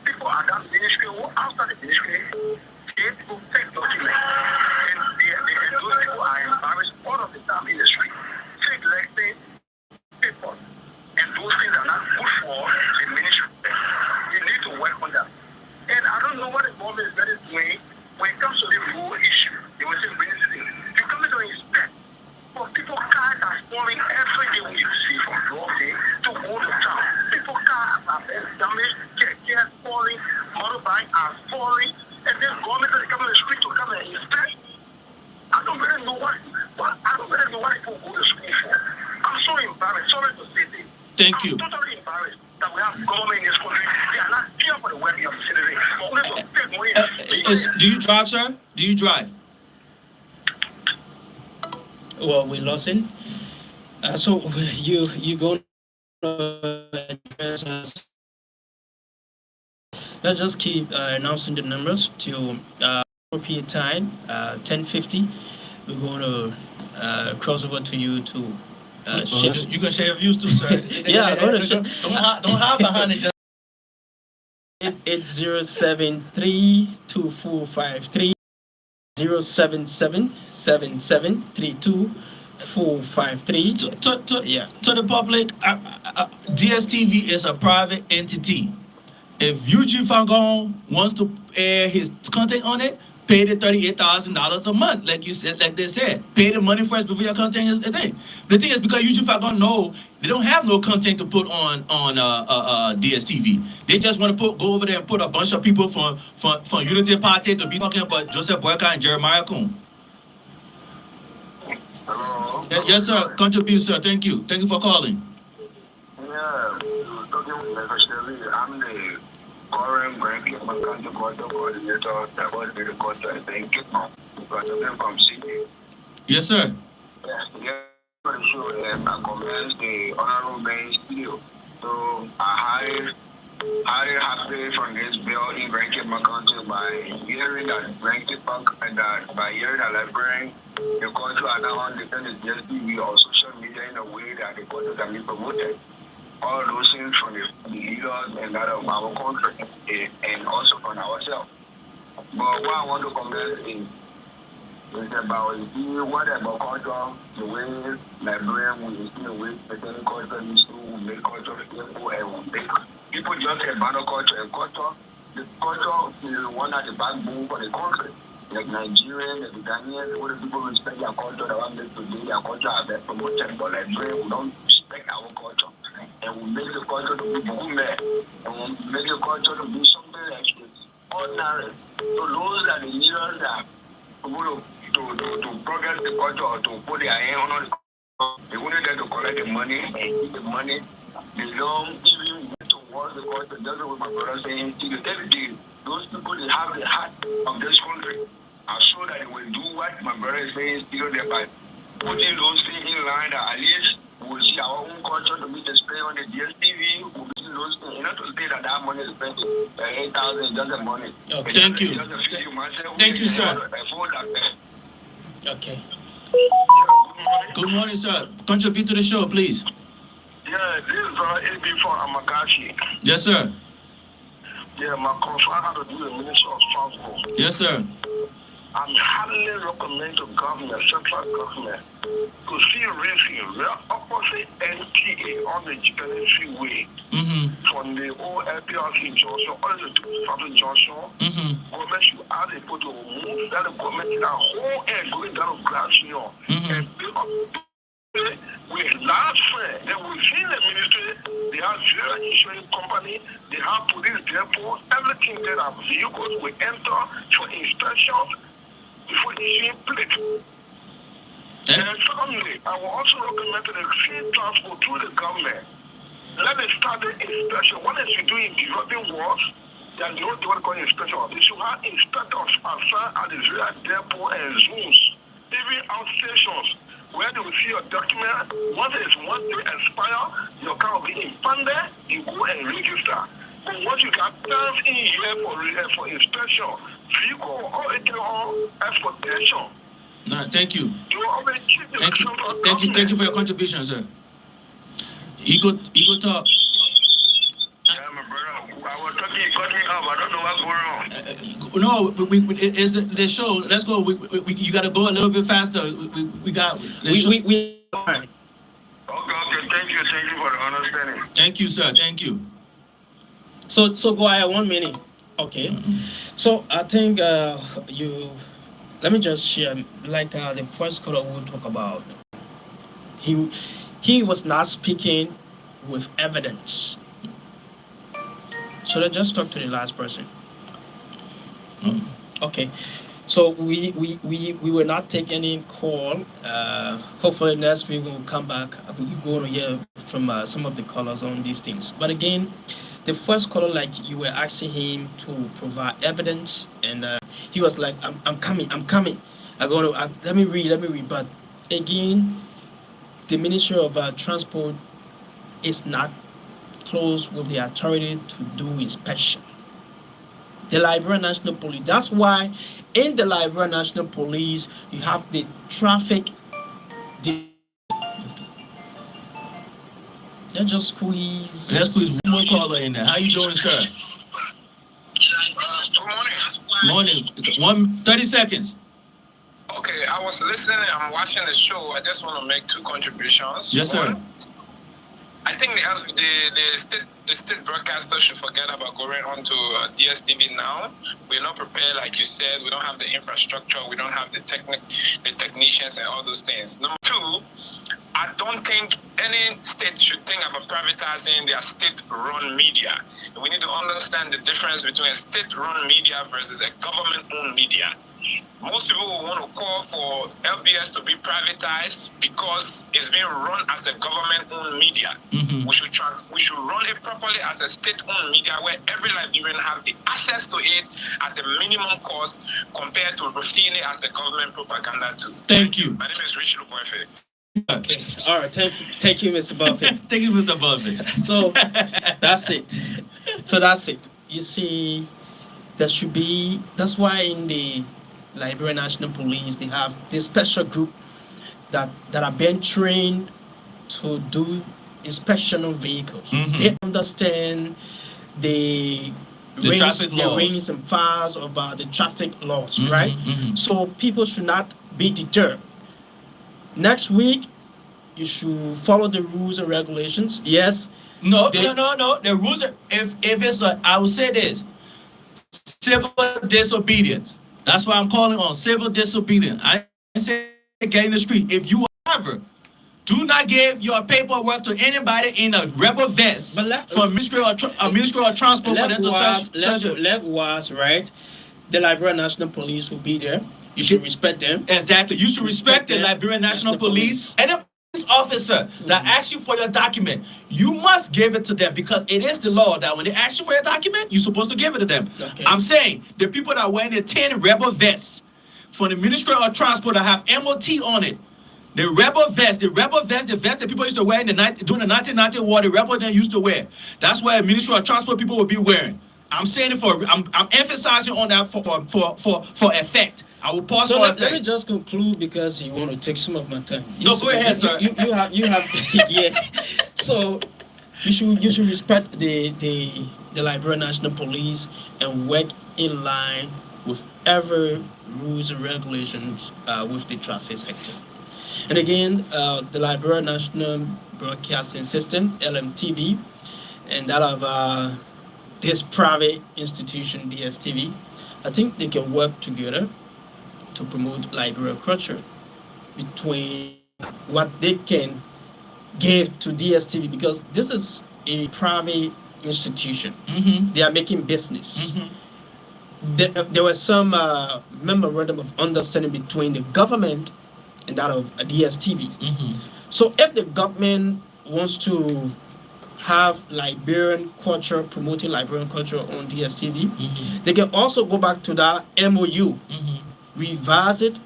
People at that ministry who outside the ministry gave people fake documents. And those people are embarrassed all of the time in the street. Fake license, papers. And those things are not good for the ministry. They need to work on that. And I don't know what the government is doing when it comes to the road issue. They will say, you come in to inspect. But people cars are falling every day when you see from Broadway to go to town. People cars are damaged, cars falling, motorbikes are falling, and then government is coming on the street to come and inspect. I don't really know what people go to school for. I'm so embarrassed. Sorry to say this. Thank you. I'm totally embarrassed that we have government in this country. They are not here for the welfare of the citizens. But we have to take money. Do you drive, sir? Do you drive? Well, we lost him. So you going to address us? Let's just keep announcing the numbers till European time, 10:50. We're going to cross over to you to shift. You can share your views too, sir. Yeah, I'm gonna share. Don't hide behind it. 807-32453 077-7732-453. Yeah. To the public, DSTV is a private entity. If UG Fagon wants to air his content on it, pay the $38,000 a month, like you said, like they said. Pay the money first before your content is the thing. The thing is because UG Fagon know they don't have no content to put on DSTV. They just want to go over there and put a bunch of people from Unity Party to be talking about Joseph Boyka and Jeremiah Kuhn. Hello? Yes, sir. Contribute, sir. Thank you. Thank you for calling. Yeah, talking with especially, I'm the current Grandkids Council coordinator that was the quarter in Cape Town. Because I'm from Sydney. Yes, sir. Yeah, for the show, I commend the Honorable Ben Studio. So I highly happy from this bill in Grandkids Council by hearing that Grandkids Park and that by hearing that librarian, the culture are now on the DSTV or social media in a way that the culture can be promoted. All those things from the leaders and that of our country and also from ourselves. But what I want to comment is about what about culture, the way librarian will see the way certain culture is to make culture people and will make people just abandon culture and culture. The culture is one of the backbone for the country. Like Nigerians, the Ghanaians, all the people respect their culture, the one that today their culture are very promoted, but Nigerians we don't respect our culture. And we make the culture to be women, and we make the culture to be something like ordinary. So those are the leaders that to progress the culture or to put their hand on the culture. They wanted them to collect the money and keep the money. They don't even get towards the culture. That's what my brother saying. Those people they have the heart of this country. I'm sure that they will do what my brother is saying still there by putting those things in line that at least we'll see our own culture to be displayed on the DSTV. We'll see those things. You know, to say that money is spent, 8,000 is just the money. Oh, thank you. Thank you, sir. Okay. Good morning, sir. Contribute to the show, please. Yeah, this is AB from Amagashi. Yes, sir. Yeah, my concern had to do with the Minister of Transport. Yes, sir. I'm highly recommend to government, central government, to see raising right opposite NTA on the Genesee Way from the old LPRC junction all the traffic junction. Government should add a put to move that the government in a whole air going down to Glass Union and build up with large fair. Then within the ministry, they have zero insurance company, they have police depot, everything there are vehicles will enter for inspections before issuing plate. And secondly, I will also recommend to the sea transport through the government. Let them start the inspection. What is you doing developing works? There's no what called inspection. They should have inspectors assigned at the various depot and zones, even outstations, where they will see your document. Once it's one day expire, your car will be impounded, you go and register. But once you got plans in here for inspection, vehicle or exportation. No, thank you. Thank you for your contribution, sir. Ego talk. Yeah, my brother. I was talking, you cut me off. I don't know what's going on. No, it's the show. Let's go. You got to go a little bit faster. We got. Okay. Thank you for the understanding. Thank you, sir. Thank you. So go ahead 1 minute. Okay. So I think let me just share like the first caller we'll talk about. He was not speaking with evidence. So let's just talk to the last person. Okay. So we will not take any call. Hopefully next week we'll come back. We will go to hear from some of the callers on these things. But again, the first caller, like you were asking him to provide evidence, and he was like, "I'm coming. Let me read." But again, the Ministry of Transport is not close with the authority to do inspection. The Liberia National Police. That's why in the Liberia National Police you have the traffic. Let's just squeeze. Let's put one more caller in there. How you doing, sir? Good morning. Morning. 30 seconds. Okay, I was listening. I'm watching the show. I just want to make 2 contributions. Yes, sir. One, I think the state broadcaster should forget about going on to DSTV now. We're not prepared, like you said. We don't have the infrastructure. We don't have the technicians and all those things. Number 2, I don't think any state should think about privatizing their state-run media. We need to understand the difference between a state-run media versus a government-owned media. Most people will want to call for LBS to be privatized because it's being run as a government-owned media. Mm-hmm. We should run it properly as a state-owned media where every Liberian have the access to it at the minimum cost compared to seeing it as a government propaganda too. Thank you. My name is Richard Buffett. Okay. All right. Thank you, Mr. Buffett. Thank you, Mr. Buffett. So that's it. You see, that's why in the Liberia National Police they have this special group that are being trained to do inspection of vehicles. Mhm. They understand the traffic laws. rings and files of the traffic laws, Mhm, right? mhm. So people should not be deterred. Next week, you should follow the rules and regulations. Yes. No. The rules are, if it's I will say this, civil disobedience. That's why I'm calling on civil disobedience. I ain't say get in the street. If you ever do not give your paperwork to anybody in a rebel vest for Ministry of Transport for them to search you. Let was right. The Liberia National Police will be there. You should respect them. Exactly. You should respect the them. Liberian National Police and the police officer that asks you for your document. You must give it to them because it is the law that when they ask you for your document, you're supposed to give it to them. Okay. I'm saying the people that are wearing the 10 rebel vests for the Ministry of Transport that have MOT on it. The vest that people used to wear during the 1990 war, the rebel then used to wear. That's why the Ministry of Transport people will be wearing. I'm saying it I'm emphasizing on that for effect. I will pause So for let effect. me just conclude because you want to take some of my time. No, go ahead, sir. You have yeah. So you should respect the Liberia National Police and work in line with every rules and regulations with the traffic sector. And again, the Liberia National Broadcasting System (LMTV) and that of this private institution DSTV, I think they can work together to promote Liberia culture between what they can give to DSTV because this is a private institution. Mm-hmm. They are making business. Mm-hmm. There was some memorandum of understanding between the government and that of DSTV. Mm-hmm. So if the government wants to have Liberian culture, promoting Liberian culture on DSTV, Mm-hmm. they can also go back to that MOU, Mm-hmm. revise it,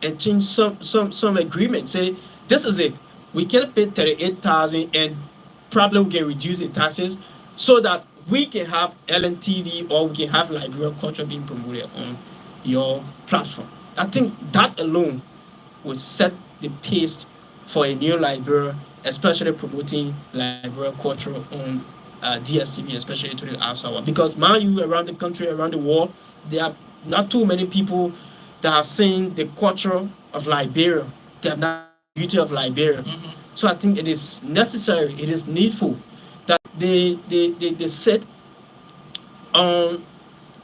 and change some agreement. Say this is it. We can pay 38,000, and probably we can reduce the taxes so that we can have LNTV or we can have Liberian culture being promoted on your platform. I think that alone will set the pace for a new Liberia, especially promoting Liberian culture on DSTV, especially to the outside world. Because mind you, around the country, around the world, there are not too many people that have seen the culture of Liberia. They have not the beauty of Liberia. Mm-hmm. So I think it is necessary, it is needful that they sit on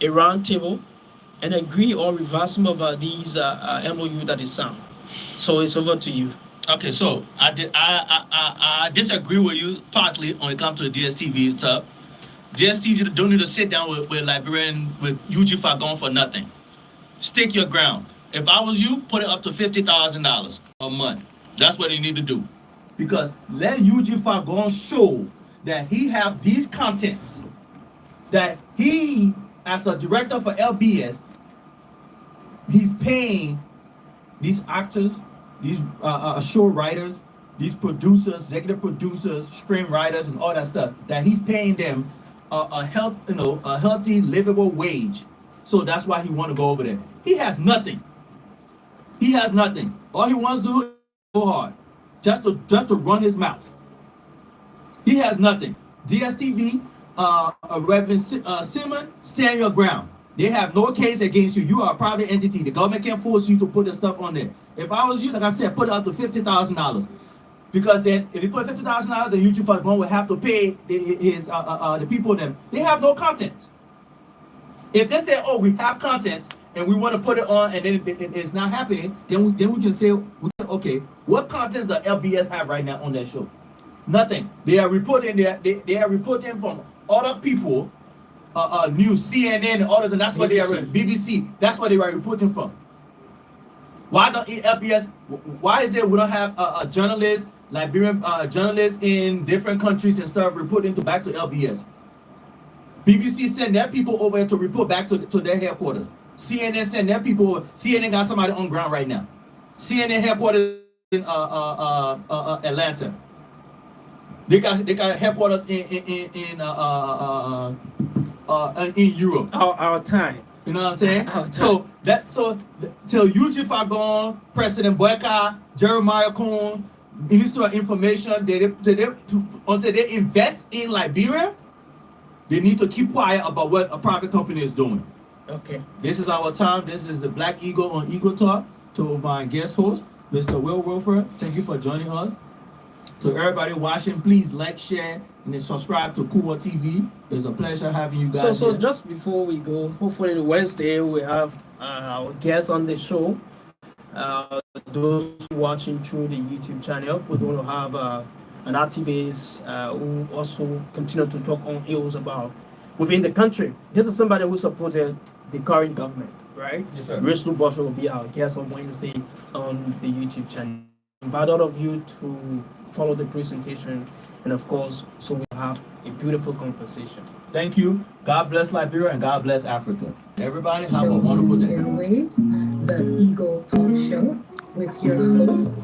a round table and agree or revise some of these MOU that is sound. So it's over to you. Okay, so I disagree with you partly when it comes to the DSTV stuff. DSTV don't need to sit down with Liberian with UG Fagon for nothing. Stick your ground. If I was you, put it up to $50,000 a month. That's what they need to do. Because let UG Fagon show that he have these contents, that he, as a director for LBS, he's paying these actors, these show writers, these producers, executive producers, screenwriters, and all that stuff, that he's paying them a healthy, livable wage. So that's why he want to go over there. He has nothing. He has nothing. All he wants to do is go hard, just to run his mouth. He has nothing. DSTV, Reverend Simon, stand your ground. They have no case against you. You are a private entity. The government can't force you to put the stuff on there. If I was you, like I said, put it up to $50,000. Because then, if you put $50,000, the YouTube fund will have to pay the people. Them they have no content. If they say, "Oh, we have content and we want to put it on," and then it's not happening, then we can say, "Okay, what content does the LBS have right now on that show?" Nothing. They are reporting they are reporting from other people, news, CNN, and all of them. That's what they are. BBC. That's what they are reporting from. Why don't LBS? Why is it we don't have a journalist? Liberian journalists in different countries and stuff reporting back to LBS. BBC send their people over to report back to their headquarters. CNN send their people. CNN got somebody on ground right now. CNN headquarters in Atlanta. They got headquarters in Europe. Our time. You know what I'm saying? So till Eugene Fagon, President Boyka, Jeremiah Cohn, Minister of Information, until they invest in Liberia, they need to keep quiet about what a private company is doing. Okay. This is our time. This is the Black Eagle on Eagle Talk. To my guest host, Mr. Wil Wilfred, thank you for joining us. To everybody watching, please like, share, and then subscribe to ku-wor TV. It's a pleasure having you guys. So here. just before we go, hopefully Wednesday we have our guests on the show. Those watching through the YouTube channel, we're going to have an activist who also continue to talk on ills about within the country. This is somebody who supported the current government, right? Yes, sir. Rachel Buffett will be our guest on Wednesday on the YouTube channel. Invite all of you to follow the presentation, and of course, so we have a beautiful conversation. Thank you. God bless Liberia and God bless Africa. Everybody have a wonderful day. Airwaves, the Eagle Talk Show with your host,